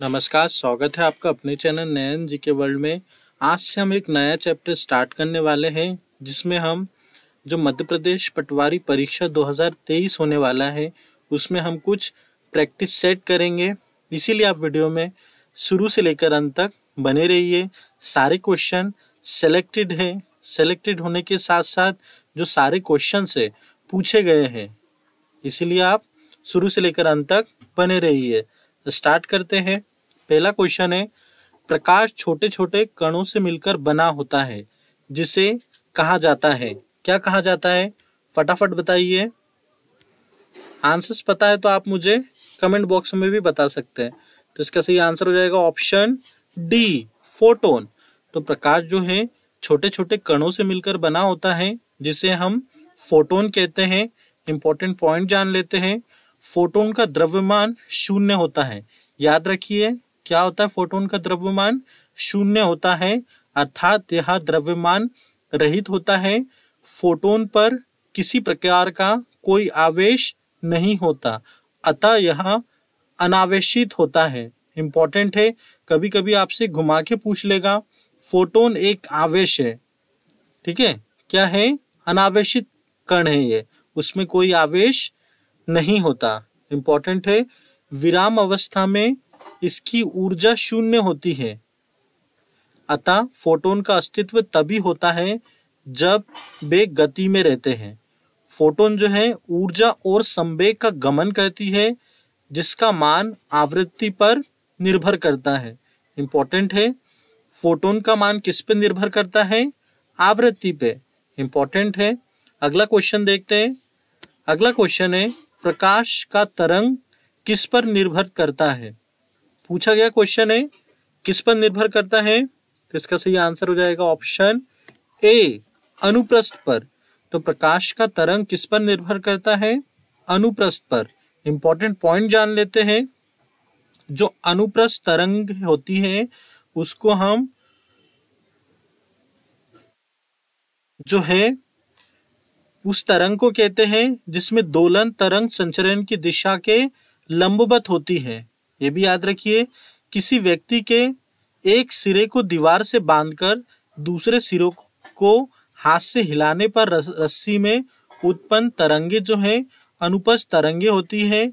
नमस्कार, स्वागत है आपका अपने चैनल नयन जी के वर्ल्ड में। आज से हम एक नया चैप्टर स्टार्ट करने वाले हैं जिसमें हम जो मध्य प्रदेश पटवारी परीक्षा 2023 होने वाला है उसमें हम कुछ प्रैक्टिस सेट करेंगे। इसीलिए आप वीडियो में शुरू से लेकर अंत तक बने रहिए। सारे क्वेश्चन सेलेक्टेड हैं, सेलेक्टेड होने के साथ साथ जो सारे क्वेश्चन से पूछे गए हैं, इसीलिए आप शुरू से लेकर अंत तक बने रहिए। स्टार्ट करते हैं। पहला क्वेश्चन है, प्रकाश छोटे छोटे कणों से मिलकर बना होता है जिसे कहा जाता है। क्या कहा जाता है? फटाफट बताइए। आंसर्स पता है तो आप मुझे कमेंट बॉक्स में भी बता सकते हैं। तो इसका सही आंसर हो जाएगा ऑप्शन डी, फोटोन। तो प्रकाश जो है छोटे छोटे कणों से मिलकर बना होता है जिसे हम फोटोन कहते हैं। इंपॉर्टेंट पॉइंट जान लेते हैं। फोटोन का द्रव्यमान शून्य होता है। याद रखिए, क्या होता है? फोटोन का द्रव्यमान शून्य होता है, अर्थात यह द्रव्यमान रहित होता है। फोटोन पर किसी प्रकार का कोई आवेश नहीं होता, अतः यह अनावेशित होता है। इंपॉर्टेंट है, कभी कभी आपसे घुमा के पूछ लेगा। फोटोन एक आवेश है, ठीक है? क्या है? अनावेशित कण है ये, उसमें कोई आवेश नहीं होता। इंपॉर्टेंट है, विराम अवस्था में इसकी ऊर्जा शून्य होती है, अतः फोटोन का अस्तित्व तभी होता है जब वे गति में रहते हैं। फोटोन जो है ऊर्जा और संवेग का गमन करती है जिसका मान आवृत्ति पर निर्भर करता है। इंपॉर्टेंट है, फोटोन का मान किस पर निर्भर करता है? आवृत्ति पे। इंपॉर्टेंट है। अगला क्वेश्चन देखते हैं। अगला क्वेश्चन है, प्रकाश का तरंग किस पर निर्भर करता है? पूछा गया क्वेश्चन है, किस पर निर्भर करता है? तो इसका सही आंसर हो जाएगा ऑप्शन ए, अनुप्रस्थ पर। तो प्रकाश का तरंग किस पर निर्भर करता है? अनुप्रस्थ पर। इंपॉर्टेंट पॉइंट जान लेते हैं। जो अनुप्रस्थ तरंग होती है उसको हम जो है उस तरंग को कहते हैं जिसमें दोलन तरंग संचरण की दिशा के लंबवत होती है। ये भी याद रखिए, किसी व्यक्ति के एक सिरे को दीवार से बांधकर दूसरे सिरों को हाथ से हिलाने पर रस्सी में उत्पन्न तरंगे जो है अनुप्रस्थ तरंगे होती है।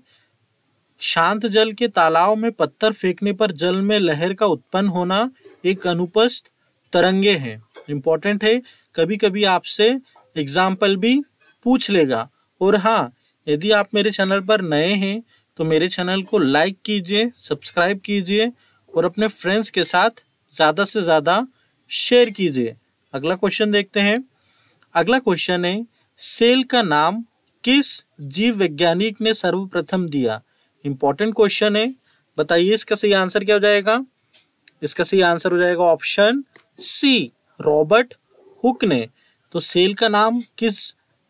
शांत जल के तालाब में पत्थर फेंकने पर जल में लहर का उत्पन्न होना एक अनुप्रस्थ तरंगे है। इंपॉर्टेंट है, कभी कभी आपसे एग्जाम्पल भी पूछ लेगा। और हाँ, यदि आप मेरे चैनल पर नए हैं तो मेरे चैनल को लाइक कीजिए, सब्सक्राइब कीजिए और अपने फ्रेंड्स के साथ ज़्यादा से ज़्यादा शेयर कीजिए। अगला क्वेश्चन देखते हैं। अगला क्वेश्चन है, सेल का नाम किस जीव वैज्ञानिक ने सर्वप्रथम दिया? इंपॉर्टेंट क्वेश्चन है, बताइए इसका सही आंसर क्या हो जाएगा? इसका सही आंसर हो जाएगा ऑप्शन सी, रॉबर्ट हुक ने। तो सेल का नाम किस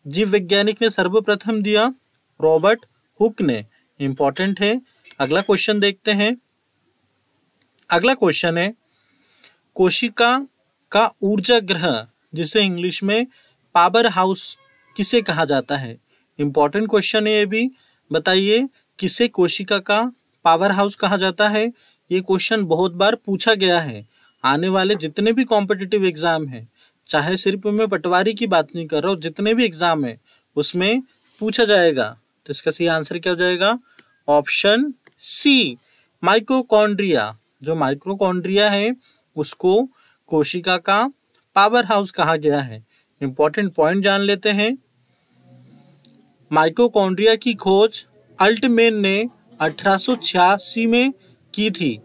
जीव वैज्ञानिक ने सर्वप्रथम दिया? रॉबर्ट हुक ने। इंपॉर्टेंट है। अगला क्वेश्चन देखते हैं। अगला क्वेश्चन है, कोशिका का ऊर्जा ग्रह जिसे इंग्लिश में पावर हाउस किसे कहा जाता है? इंपॉर्टेंट क्वेश्चन है ये भी। बताइए, किसे कोशिका का पावर हाउस कहा जाता है? ये क्वेश्चन बहुत बार पूछा गया है। आने वाले जितने भी कॉम्पिटिटिव एग्जाम हैं, चाहे सिर्फ मैं पटवारी की बात नहीं कर रहा हूँ, जितने भी एग्जाम है उसमें पूछा जाएगा। तो इसका सही आंसर क्या हो जाएगा? Option C, mitochondria. जो माइटोकॉन्ड्रिया है उसको कोशिका का पावर हाउस कहा गया है। इंपॉर्टेंट पॉइंट जान लेते हैं। माइटोकॉन्ड्रिया की खोज अल्टमैन ने 1886 में की थी।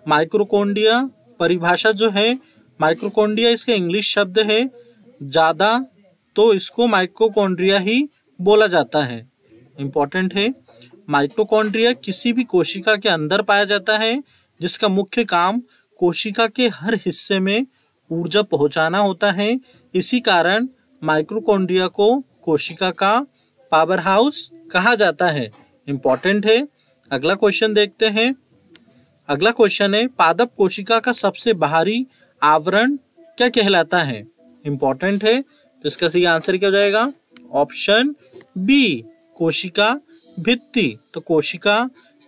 माइटोकॉन्ड्रिया परिभाषा जो है, माइटोकॉन्ड्रिया इसका इंग्लिश शब्द है, ज़्यादा तो इसको माइटोकॉन्ड्रिया ही बोला जाता है। इंपॉर्टेंट है, माइटोकॉन्ड्रिया किसी भी कोशिका के अंदर पाया जाता है जिसका मुख्य काम कोशिका के हर हिस्से में ऊर्जा पहुंचाना होता है। इसी कारण माइटोकॉन्ड्रिया को कोशिका का पावर हाउस कहा जाता है। इंपॉर्टेंट है। अगला क्वेश्चन देखते हैं। अगला क्वेश्चन है, पादप कोशिका का सबसे बाहरी आवरण क्या कहलाता है? इंपॉर्टेंट है, तो इसका सही आंसर क्या हो जाएगा? ऑप्शन बी, कोशिका भित्ति। तो कोशिका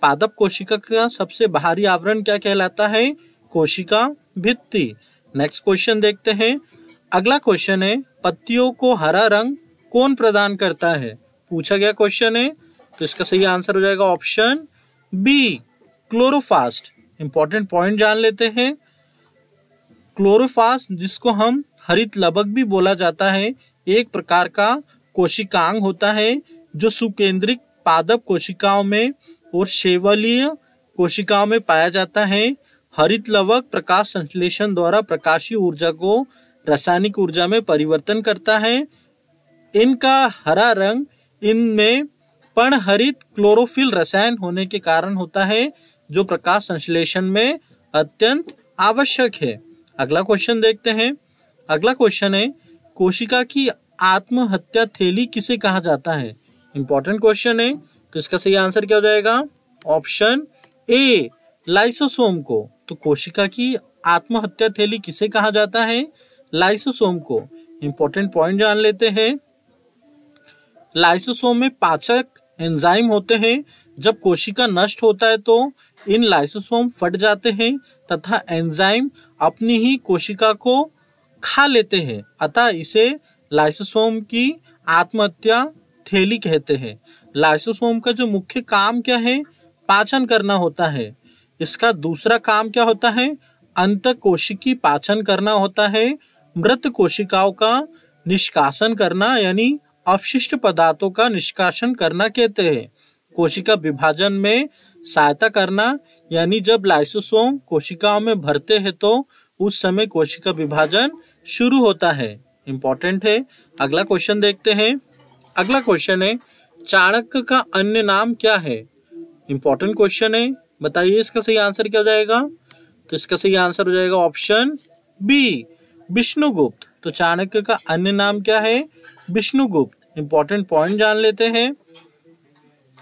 पादप कोशिका का सबसे बाहरी आवरण क्या कहलाता है? कोशिका भित्ति। नेक्स्ट क्वेश्चन देखते हैं। अगला क्वेश्चन है, पत्तियों को हरा रंग कौन प्रदान करता है? पूछा गया क्वेश्चन है, तो इसका सही आंसर हो जाएगा ऑप्शन बी, क्लोरोफास्ट। इंपॉर्टेंट पॉइंट जान लेते हैं। क्लोरोफास्ट, जिसको हम हरित लवक भी बोला जाता है, एक प्रकार का कोशिकांग होता है जो सुकेंद्रिक पादप कोशिकाओं में और शैवालीय कोशिकाओं में पाया जाता है। हरित लवक प्रकाश संश्लेषण द्वारा प्रकाशीय ऊर्जा को रासायनिक ऊर्जा में परिवर्तन करता है। इनका हरा रंग इनमें पर्णहरित क्लोरोफिल रसायन होने के कारण होता है, जो प्रकाश संश्लेषण में अत्यंत आवश्यक है। अगला क्वेश्चन देखते हैं। अगला क्वेश्चन है, कोशिका की आत्महत्या थैली किसे कहा जाता है? इंपॉर्टेंट क्वेश्चन है, तो इसका सही आंसर क्या हो जाएगा? ऑप्शन ए, लाइसोसोम को। तो कोशिका की आत्महत्या थैली किसे कहा जाता है? लाइसोसोम को। इंपॉर्टेंट पॉइंट जान लेते हैं। लाइसोसोम में पाचक एंजाइम होते हैं। जब कोशिका नष्ट होता है तो इन लाइसोसोम फट जाते हैं तथा एंजाइम अपनी ही कोशिका को खा लेते हैं, अतः इसे लाइसोसोम की आत्महत्या थैली कहते हैं। लाइसोसोम का जो मुख्य काम क्या है? पाचन करना होता है। इसका दूसरा काम क्या होता है? अंतःकोशिकी पाचन करना होता है। मृत कोशिकाओं का निष्कासन करना यानी अपशिष्ट पदार्थों का निष्कासन करना कहते हैं। कोशिका विभाजन में सहायता करना, यानी जब लाइसोसोम कोशिकाओं में भरते हैं तो उस समय कोशिका विभाजन शुरू होता है। इंपॉर्टेंट है। अगला क्वेश्चन देखते हैं। अगला क्वेश्चन है, चाणक्य का अन्य नाम क्या है? इंपॉर्टेंट क्वेश्चन है, बताइए इसका सही आंसर क्या हो जाएगा? तो इसका सही आंसर हो जाएगा ऑप्शन बी, विष्णुगुप्त। तो चाणक्य का अन्य नाम क्या है? विष्णुगुप्त। इंपॉर्टेंट पॉइंट जान लेते हैं।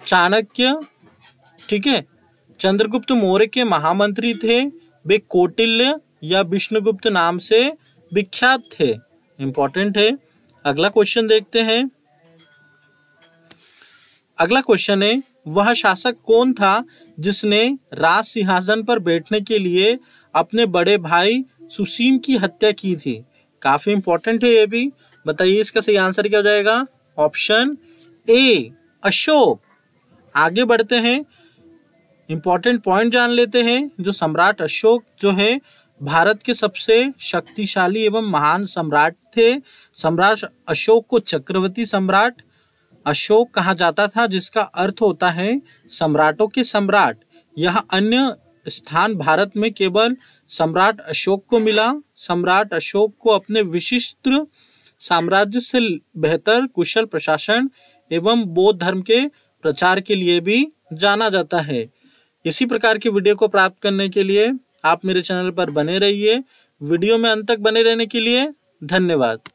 चाणक्य, ठीक है, चंद्रगुप्त मौर्य के महामंत्री थे। वे कौटिल्य या विष्णुगुप्त नाम से विख्यात थे। इंपॉर्टेंट है। अगला क्वेश्चन देखते हैं। अगला क्वेश्चन है, वह शासक कौन था जिसने राज सिंहासन पर बैठने के लिए अपने बड़े भाई सुसीम की हत्या की थी? काफी इंपॉर्टेंट है ये भी। बताइए इसका सही आंसर क्या हो जाएगा? Option A, Ashok. आगे बढ़ते हैं। इंपॉर्टेंट पॉइंट जान लेते हैं। जो सम्राट अशोक जो है भारत के सबसे शक्तिशाली एवं महान सम्राट थे। सम्राट अशोक को चक्रवर्ती सम्राट अशोक कहा जाता था, जिसका अर्थ होता है सम्राटों के सम्राट। यह अन्य स्थान भारत में केवल सम्राट अशोक को मिला। सम्राट अशोक को अपने विशिष्ट साम्राज्य से बेहतर कुशल प्रशासन एवं बौद्ध धर्म के प्रचार के लिए भी जाना जाता है। इसी प्रकार की वीडियो को प्राप्त करने के लिए आप मेरे चैनल पर बने रहिए। वीडियो में अंत तक बने रहने के लिए धन्यवाद।